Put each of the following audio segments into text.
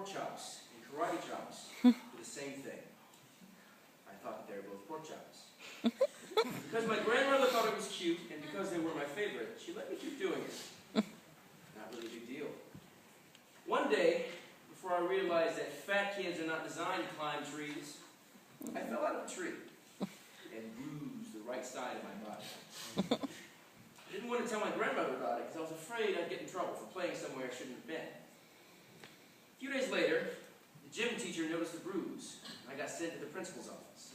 pork chops and karate chops were the same thing. I thought that they were both pork chops. Because my grandmother thought it was cute, and because they were my favorite, she let me keep doing it. Not really a big deal. One day, before I realized that fat kids are not designed to climb trees, I fell out of a tree and bruised the right side of my body. I didn't want to tell my grandmother about it because I was afraid I'd get in trouble for playing somewhere I shouldn't have been. A few days later, the gym teacher noticed the bruise, and I got sent to the principal's office.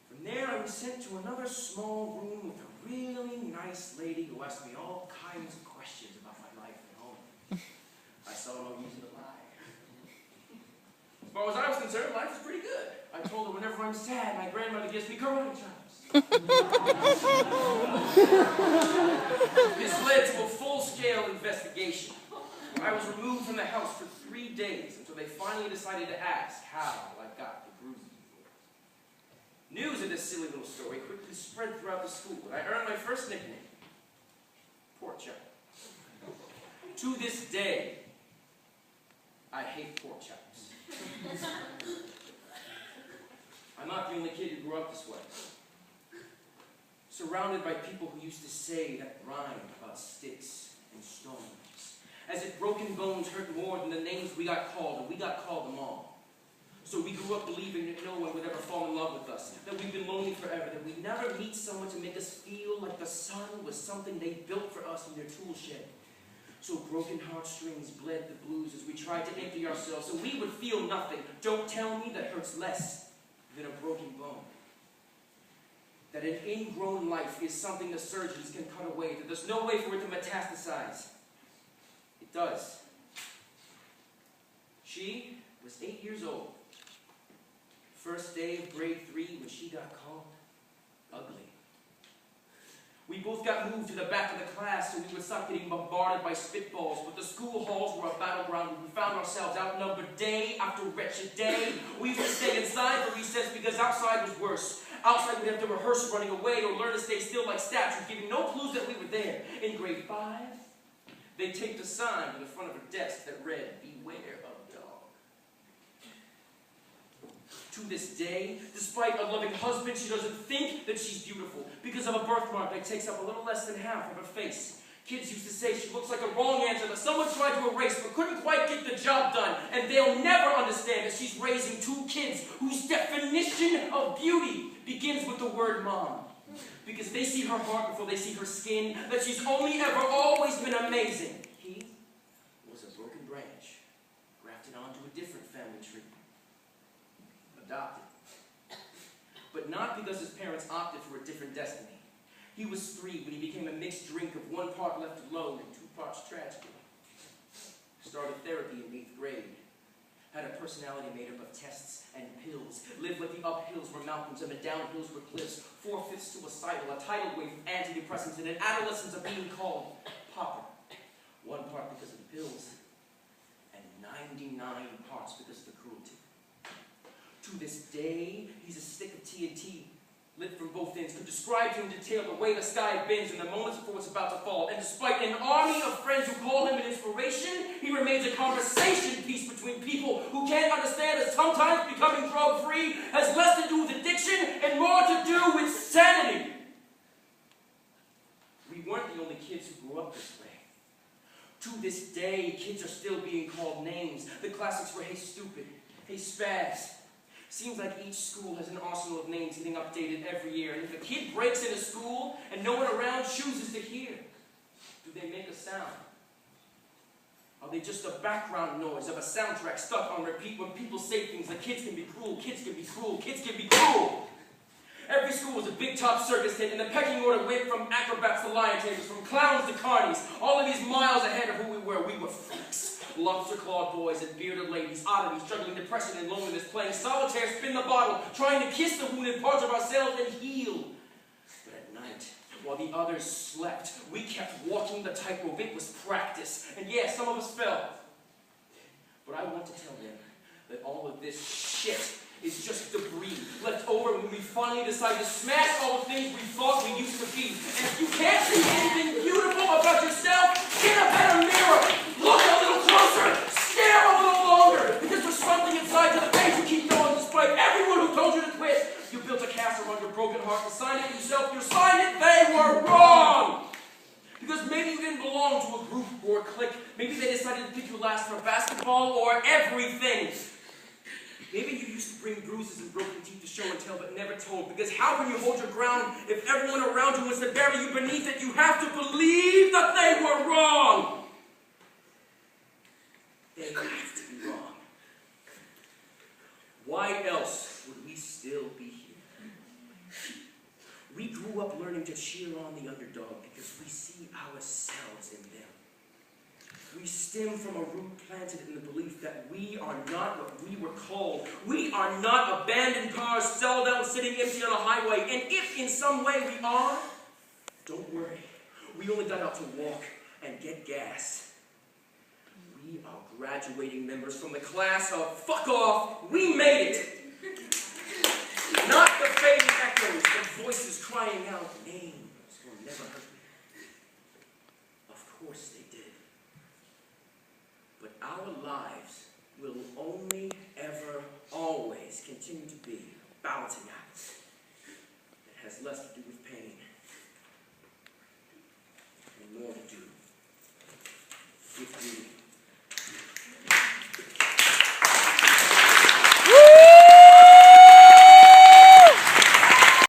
From there, I was sent to another small room with a really nice lady who asked me all kinds of questions about my life at home. I saw no reason to lie. As far as I was concerned, life was pretty good. I told her whenever I'm sad, my grandmother gives me karate chops. This led to a full-scale investigation. I was removed from the house for 3 days until they finally decided to ask how I got the bruises. News of this silly little story quickly spread throughout the school, and I earned my first nickname, Pork Chop. To this day, I hate pork chops. I'm not the only kid who grew up this way. Surrounded by people who used to say that rhyme about sticks and stones. As if broken bones hurt more than the names we got called, and we got called them all. So we grew up believing that no one would ever fall in love with us, that we've been lonely forever, that we'd never meet someone to make us feel like the sun was something they built for us in their tool shed. So broken heartstrings bled the blues as we tried to empty ourselves, so we would feel nothing. Don't tell me that hurts less than a broken bone. That an ingrown life is something the surgeons can cut away, that there's no way for it to metastasize. It does. She was 8 years old. First day of grade 3 when she got called ugly. We both got moved to the back of the class so we would stop getting bombarded by spitballs, but the school halls were a battleground where we found ourselves outnumbered day after wretched day. We used to stay inside for recess because outside was worse. Outside we'd have to rehearse running away or learn to stay still like statues, giving no clues that we were there. In grade 5, they taped a sign to the front of her desk that read, "Beware of dog." To this day, despite a loving husband, she doesn't think that she's beautiful because of a birthmark that takes up a little less than half of her face. Kids used to say she looks like a wrong answer that someone tried to erase but couldn't quite get the job done. And they'll never understand that she's raising 2 kids whose definition of beauty begins with the word mom. Because they see her heart before they see her skin, that she's only ever always been amazing. He was a broken branch, grafted onto a different family tree. Adopted. But not because his parents opted for a different destiny. He was 3 when he became a mixed drink of 1 part left alone and 2 parts tragedy. Started therapy in 8th grade. Had a personality made up of tests and pills. Lived like the uphills were mountains and the downhills were cliffs. 4/5 suicidal, a tidal wave of antidepressants, and an adolescence of being called Popper. 1 part because of the pills, and 99 parts because of the cruelty. To this day, he's a stick of TNT, lit from both ends. Could describe to him in detail the way the sky bends in the moments before it's about to fall. And despite an army of friends who call him an inspiration, he remains a conversation piece between people who can't understand that sometimes becoming drug-free has less to do with addiction and more to do with sanity. We weren't the only kids who grew up this way. To this day, kids are still being called names. The classics were "Hey Stupid," "Hey Spaz." Seems like each school has an arsenal of names getting updated every year. And if a kid breaks into school and no one around chooses to hear, do they make a sound? Are they just a background noise of a soundtrack stuck on repeat when people say things like "kids can be cruel, kids can be cruel, kids can be cruel"? Every school was a big top circus hit, and the pecking order went from acrobats to lion tamers, from clowns to carnies, all of these miles ahead of who we were. We were freaks. Lobster-clawed boys and bearded ladies, oddities, juggling depression and loneliness, playing solitaire, spin the bottle, trying to kiss the wounded parts of ourselves and heal. But at night, while the others slept, we kept walking the tightrope. It was practice. And yeah, some of us fell. But I want to tell them that all of this shit is just debris left over when we finally decide to smash all the things we thought we used to be. And if you can't see anything beautiful about yourself, get a better mirror, look a little closer, stare a little longer. I didn't pick you last for basketball or everything. Maybe you used to bring bruises and broken teeth to show and tell, but never told. Because how can you hold your ground if everyone around you wants to bury you beneath it? You have to believe that they were wrong. They have to be wrong. Why else would we still be here? We grew up learning to cheer on the underdog because we see ourselves in them. We stem from a root planted in the belief that we are not what we were called. We are not abandoned cars, sold out, sitting empty on a highway. And if in some way we are, don't worry. We only got out to walk and get gas. We are graduating members from the class of fuck off, we made it. Not the fading echoes of voices crying out names will never hurt me. Of course they did. But our lives will only, ever, always continue to be about